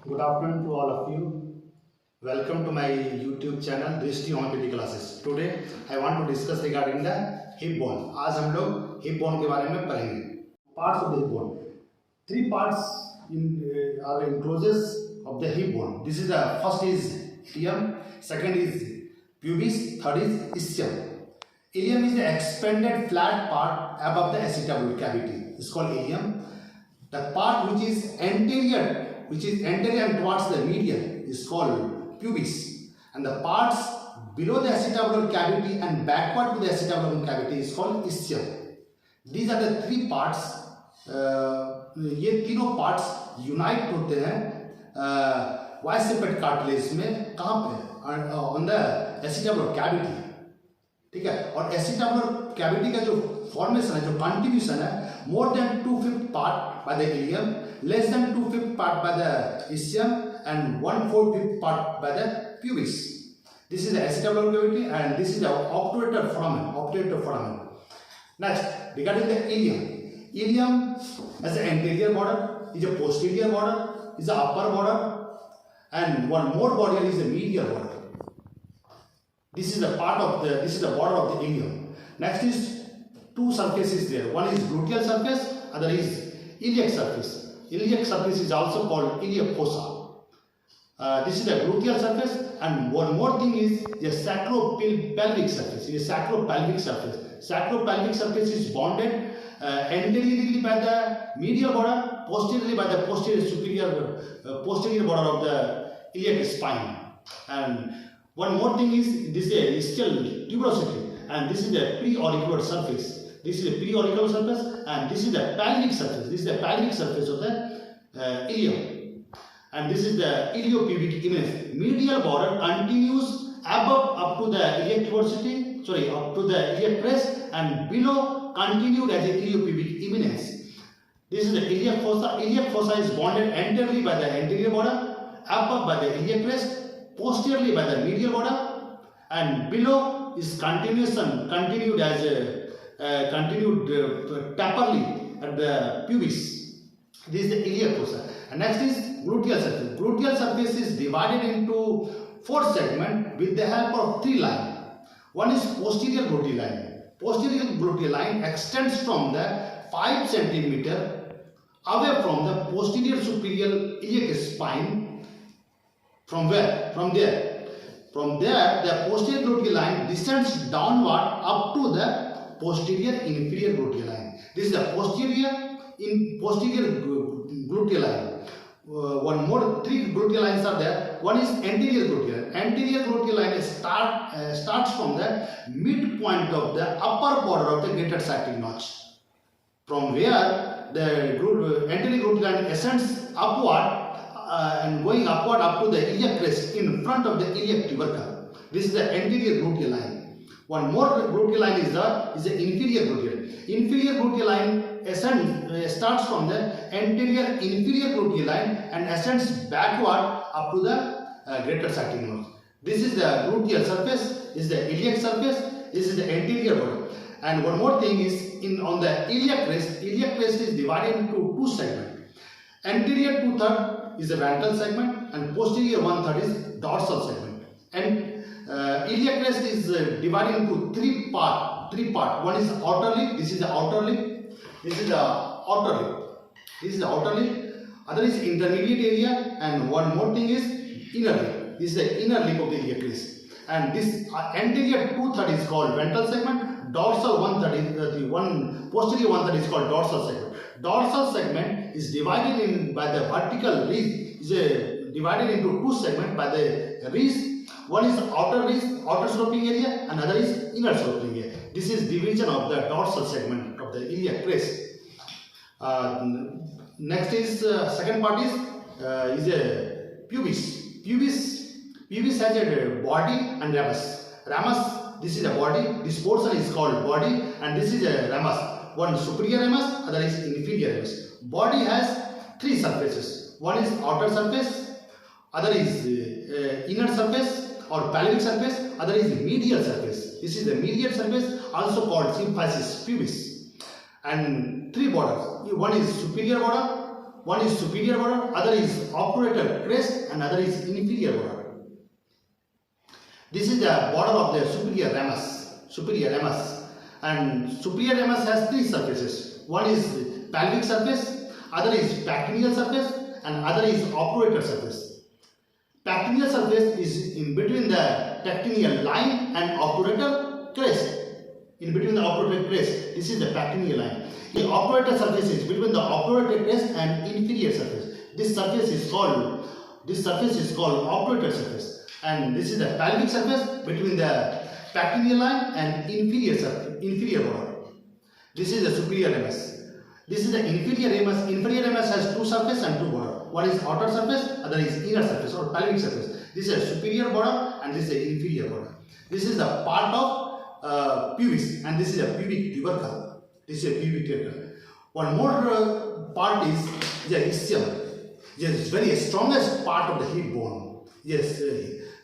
Good afternoon to all of you. Welcome to my YouTube channel दृष्टि homeopathy classes. Today I want to discuss regarding the hip bone. आज हम लोग hip bone के बारे में पढ़ेंगे. Parts of the hip bone. Three parts are enclosures of the hip bone. This is the first is ilium, second is pubis, third is ischium. Ilium is the expanded flat part above the acetabular cavity. It's called ilium. The part which is anterior and towards the medial is called pubis, and the parts below the acetabular cavity and backward to the acetabular cavity is called ischium. These are the three parts. ये तीनों parts unite होते हैं biceps cartilage में. कहाँ पे? On the acetabular cavity. ठीक है. और acetabular cavity का जो formation है, जो contribution है, more than 2/5 part by the ilium, less than 2/5 part by the ischium, and 1/4 part by the pubis. This is the acetabular cavity, and this is the obturator foramen. Next, regarding the ilium. Ilium has an anterior border, is a posterior border, is a upper border, and one more border is the medial border. This is the border of the ilium. Next is two surfaces there. One is gluteal surface, other is iliac surface. Iliac surface is also called iliac fossa. This is the gluteal surface, and one more thing is the sacropelvic surface. Sacropelvic surface is bonded anteriorly by the medial border, posteriorly by the posterior border of the iliac spine. And one more thing is this is a ischial tuberosity, and this is the preauricular surface. This is the preauricular surface, and this is the pelvic surface. This is the pelvic surface of the ilium, and this is the iliopubic image. Medial border continues up to the iliac tuberosity, up to the iliac crest, and below continued as a iliopubic eminence. This is the iliac fossa. Iliac fossa is bonded anteriorly by the anterior border, up by the iliac crest, posteriorly by the medial border, and below is continued as a continued taperly at the pubis. This is the iliac fossa. And next is gluteal surface. Gluteal surface is divided into 4 segments with the help of 3 lines. One is posterior gluteal line. Posterior gluteal line extends from the 5 cm away from the posterior superior iliac spine. From where? From there. From there, the posterior gluteal line descends downward up to the posterior inferior gluteal line. This is the posterior gluteal line. One more 3 gluteal lines are there. One is anterior gluteal. Anterior gluteal line starts from the midpoint of the upper border of the greater sciatic notch, from where the anterior gluteal line ascends upward and going upward up to the iliac crest in front of the iliac tubercle. This is the anterior gluteal line. One more gluteal line is the inferior gluteal. Inferior gluteal line starts from the anterior inferior gluteal line and ascends backward up to the greater sciatic notch. This is the gluteal surface. This is the iliac surface. This is the anterior border. And one more thing is on the iliac crest. Iliac crest is divided into 2 segments. Anterior 2/3 is the ventral segment, and posterior 1/3 is dorsal segment. And iliac crest is divided into 3 parts. One is outer lip. This is the outer lip. This is the outer lip. This is the outer lip. Other is intermediate area, and one more thing is inner lip. This is the inner lip of the iliac crest. And this anterior 2/3 is called ventral segment. Dorsal 1/3 is posterior 1/3 is called dorsal segment. Dorsal segment is divided by the vertical ridge. Is divided into 2 segments by the ridge. One is outer ridge, outer sloping area, and other is inner sloping area. This is division of the dorsal segment of the iliac crest. Next is second part is a pubis. Pubis has a body and ramus. This is a body. This portion is called body, and this is a ramus. One superior ramus, other is inferior ramus. Body has 3 surfaces. One is outer surface, other is inner surface or pelvic surface, other is medial surface. This is the medial surface, also called symphysis pubis. And 3 borders. One is superior border, One is superior border, other is obturator crest, and other is inferior border. This is the border of the superior ramus. And superior ramus has three surfaces. One is pelvic surface, other is pectineal surface, and other is obturator surface. Pectineal surface is in between the pectineal line and obturator crest. In between the obturator crest, this is the pectineal line. The obturator surface is between the obturator crest and inferior surface. This surface is called obturator surface. And this is the pelvic surface between the pectineal line and inferior border. This is the superior ramus. This is the inferior ramus. Inferior ramus has two surfaces and two border. One is outer surface, other is inner surface or pelvic surface. This is a superior border and this is a inferior border. This is the part of pubis, and this is a pubic tubercle. One more part is the ischium. Yes, very strongest part of the hip bone. Yes,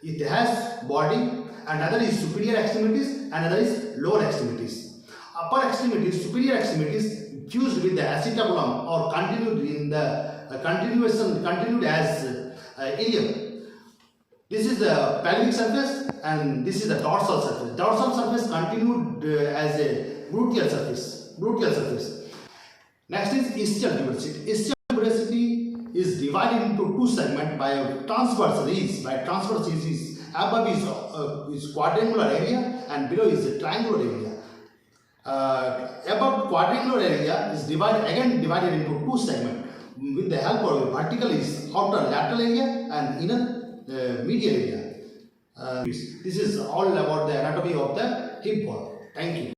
it has body, and other is superior extremities and other is lower extremities. Upper extremities, superior extremities fused with the acetabulum or continued as ilium. This is the pelvic surface and this is the dorsal surface. Dorsal surface continued as a gluteal surface. Next is ischial tuberosity. Ischial tuberosity is divided into two segments by transverse reeds. Above is quadrangular area and below is the triangular area. Above quadrangular area is divided into two segments with the help of vertical is outer lateral area and inner medial area. This is all about the anatomy of the hip bone. Thank you.